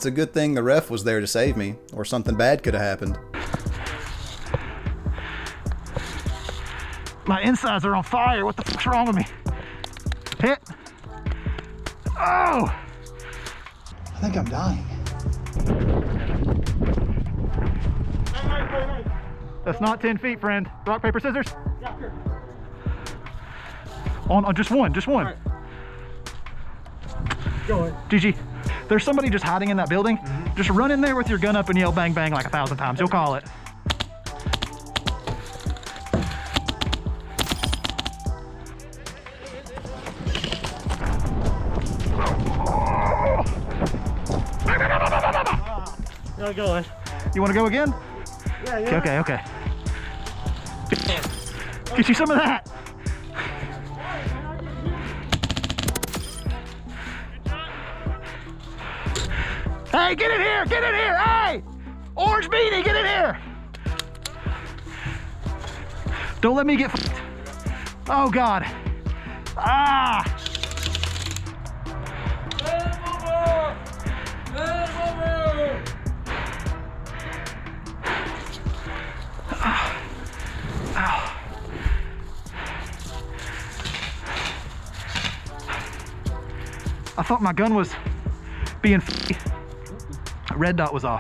It's a good thing the ref was there to save me, or something bad could have happened. My insides are on fire. What the fuck's wrong with me? Hit. Oh! I think I'm dying. That's not 10 feet, friend. Rock, paper, scissors? Yeah, sure. On just one, just one. Right. Go ahead. GG. There's somebody just hiding in that building. Just run in there with your gun up and yell bang bang like 1,000 times. You'll call it. Gotta go in. You want to go again? Yeah. Okay. Get you some of that. Hey, get in here! Get in here! Hey! Orange beanie, get in here! Don't let me get f***ed. Oh, God. Ah! I thought my gun was being f***y. Red dot was off.